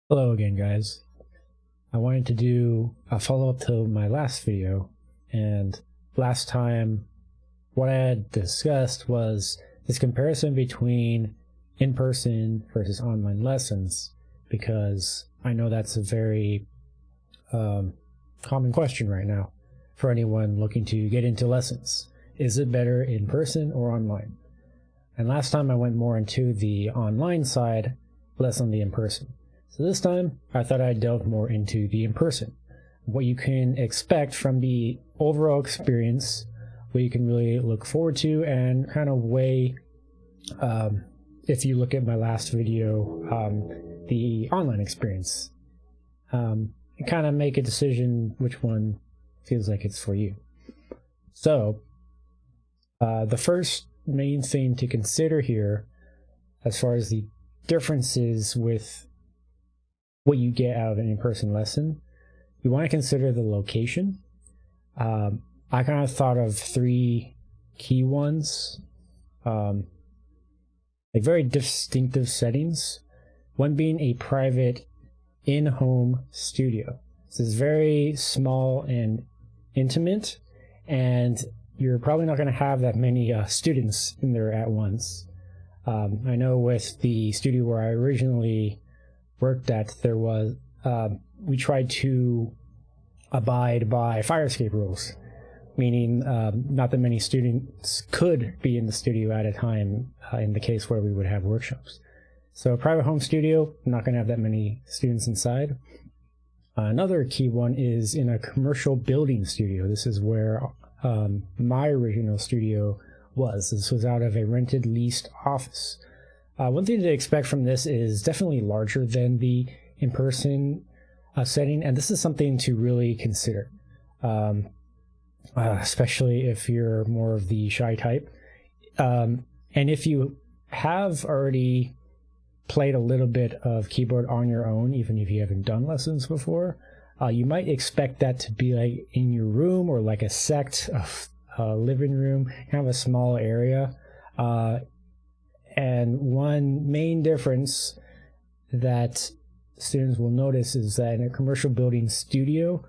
Hello again, guys. I wanted to do a follow-up to my last video, and last time what I had discussed was this comparison between in-person versus online lessons, because I know that's a very common question right now for anyone looking to get into lessons. Is it better in person or online? And last time I went more into the online side, less on the in-person. So this time, I thought I'd delve more into the in-person. What you can expect from the overall experience, what you can really look forward to, and kind of weigh, if you look at my last video, the online experience. And kind of make a decision which one feels like it's for you. So, the first main thing to consider here, as far as the differences with what you get out of an in-person lesson, you want to consider the location. I kind of thought of three key ones, like very distinctive settings. One being a private in-home studio. This is very small and intimate, and you're probably not going to have that many students in there at once. I know with the studio where I originally worked at, there was we tried to abide by fire escape rules, meaning not that many students could be in the studio at a time in the case where we would have workshops. So a private home studio, not going to have that many students inside. Another key one is in a commercial building studio. This is where my original studio was. This was out of a rented leased office. One thing to expect from this is definitely larger than the in-person setting, and this is something to really consider, especially if you're more of the shy type. And if you have already played a little bit of keyboard on your own, even if you haven't done lessons before, you might expect that to be like in your room or like a sect of living room, kind of a small area. And one main difference that students will notice is that in a commercial building studio,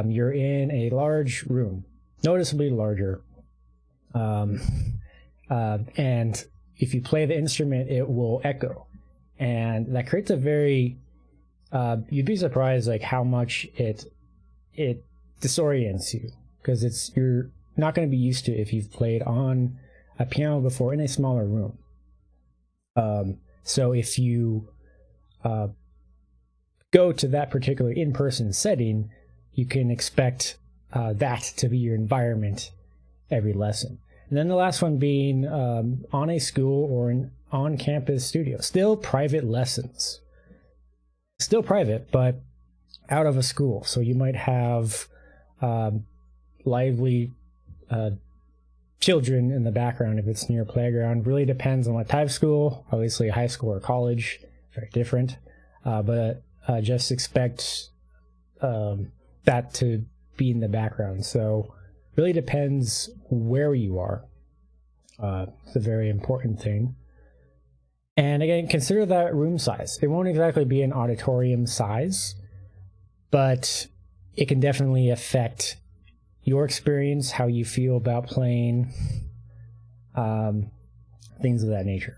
you're in a large room, noticeably larger. And if you play the instrument, it will echo. And that creates a very, you'd be surprised like how much it disorients you, because you're not going to be used to it if you've played on a piano before in a smaller room. So if you go to that particular in-person setting, you can expect that to be your environment every lesson. And then the last one being on a school or an on-campus studio. Still private lessons. Still private, but out of a school. So you might have lively children in the background if it's near a playground. Really depends on what type of school. Obviously high school or college, very different. But just expect that to be in the background. So really depends where you are. It's a very important thing. And again, consider that room size. It won't exactly be an auditorium size, but it can definitely affect your experience, how you feel about playing, things of that nature.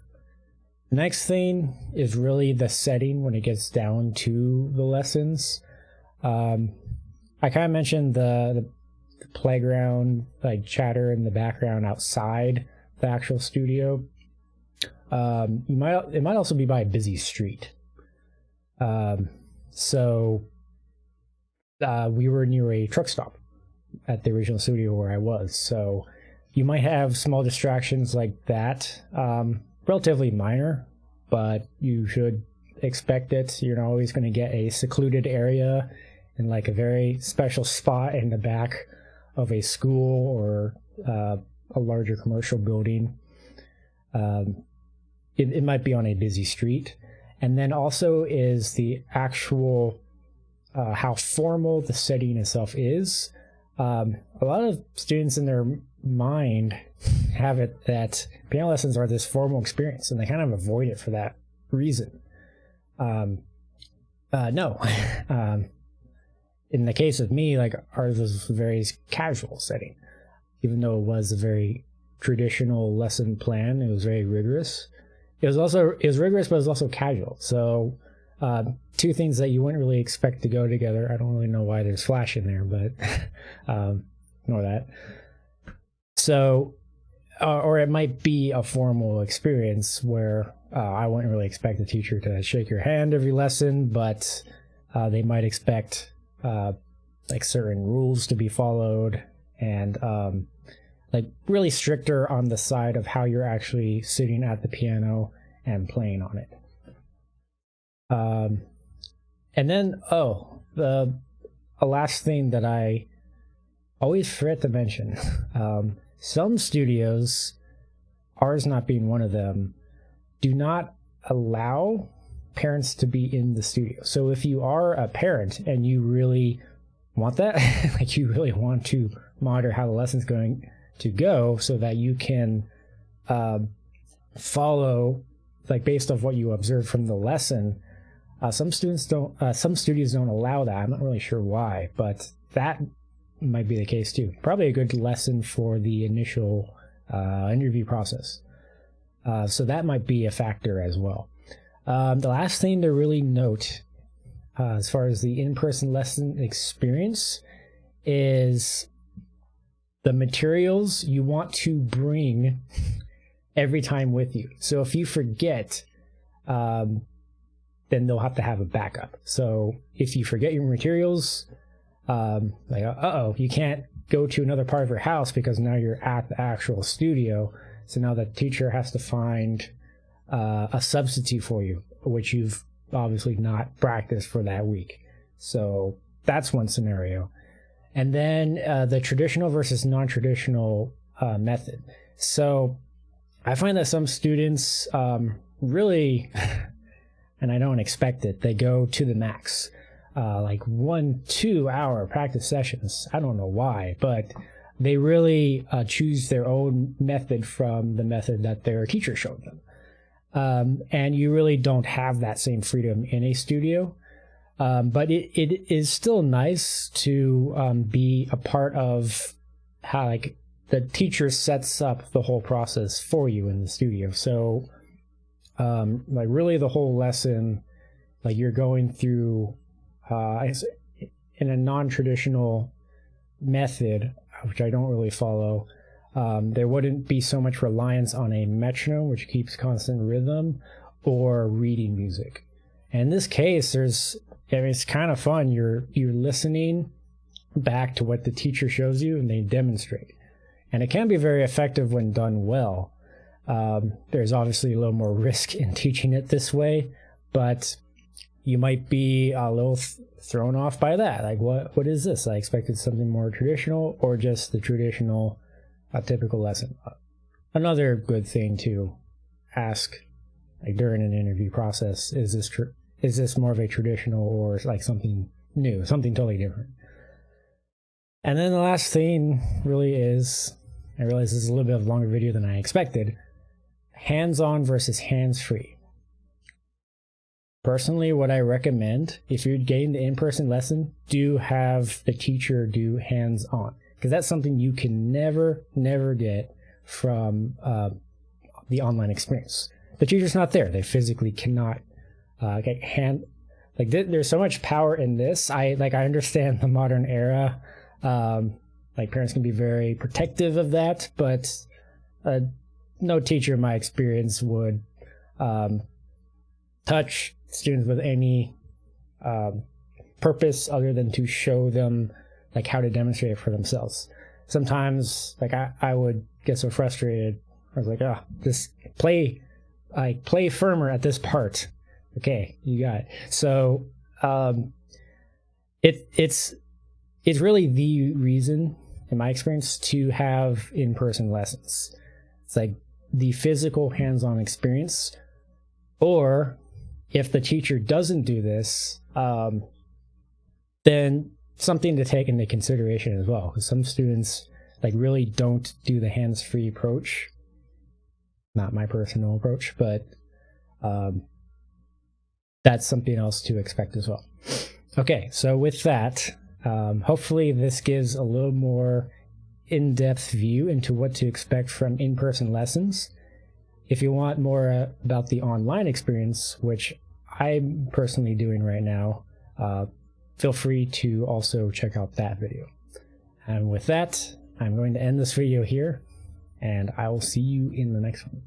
The next thing is really the setting when it gets down to the lessons. I kind of mentioned the playground, like chatter in the background outside the actual studio. It might also be by a busy street. So we were near a truck stop at the original studio where I was. So you might have small distractions like that, relatively minor, but you should expect it. You're not always going to get a secluded area in like a very special spot in the back of a school or a larger commercial building. It might be on a busy street. And then also is the actual how formal the setting itself is. A lot of students in their mind have it that piano lessons are this formal experience, and they kind of avoid it for that reason. No. In the case of me, like ours was a very casual setting, even though it was a very traditional lesson plan. It was very rigorous. It was rigorous, but it was also casual. So two things that you wouldn't really expect to go together. I don't really know why there's flash in there, but ignore that. So, or it might be a formal experience where I wouldn't really expect the teacher to shake your hand every lesson, but they might expect like certain rules to be followed, and like really stricter on the side of how you're actually sitting at the piano and playing on it. And then, a last thing that I always forget to mention. Some studios, ours not being one of them, do not allow parents to be in the studio. So if you are a parent and you really want that, like you really want to monitor how the lesson's going to go so that you can follow, like based off what you observed from the lesson, some studios don't allow that. I'm not really sure why, but that might be the case too. Probably a good lesson for the initial interview process. So that might be a factor as well. The last thing to really note as far as the in-person lesson experience is the materials you want to bring every time with you. So if you forget, then they'll have to have a backup. So if you forget your materials, you can't go to another part of your house because now you're at the actual studio. So now the teacher has to find a substitute for you, which you've obviously not practiced for that week. So that's one scenario. And then the traditional versus non-traditional method. So I find that some students really, and I don't expect it, they go to the max. Like 1-2 hour practice sessions. I don't know why, but they really choose their own method from the method that their teacher showed them. And you really don't have that same freedom in a studio. But it is still nice to be a part of how like the teacher sets up the whole process for you in the studio. So like really the whole lesson, like you're going through in a non-traditional method, which I don't really follow. There wouldn't be so much reliance on a metronome, which keeps constant rhythm, or reading music. And in this case, it's kind of fun. You're listening back to what the teacher shows you, and they demonstrate. And it can be very effective when done well. There's obviously a little more risk in teaching it this way, but you might be a little thrown off by that. Like, what is this? I expected something more traditional, or just the traditional, typical lesson. Another good thing to ask, like during an interview process, is this more of a traditional or like something new, something totally different? And then the last thing really is, I realize this is a little bit of a longer video than I expected, hands-on versus hands-free. Personally, what I recommend, if you're getting the in-person lesson, do have the teacher do hands-on, because that's something you can never get from the online experience. The teacher's not there. They physically cannot get there's so much power in this. I understand the modern era. Like parents can be very protective of that, but no teacher in my experience would touch students with any purpose other than to show them like how to demonstrate it for themselves. Sometimes like I would get so frustrated. I was like, just play firmer at this part. Okay, you got it. So it's really the reason, in my experience, to have in-person lessons. It's like the physical hands-on experience. Or if the teacher doesn't do this, then something to take into consideration as well. Because some students like really don't do the hands-free approach. Not my personal approach, but that's something else to expect as well. Okay, so with that, hopefully this gives a little more in-depth view into what to expect from in-person lessons. If you want more about the online experience, which I'm personally doing right now, feel free to also check out that video. And with that, I'm going to end this video here, and I will see you in the next one.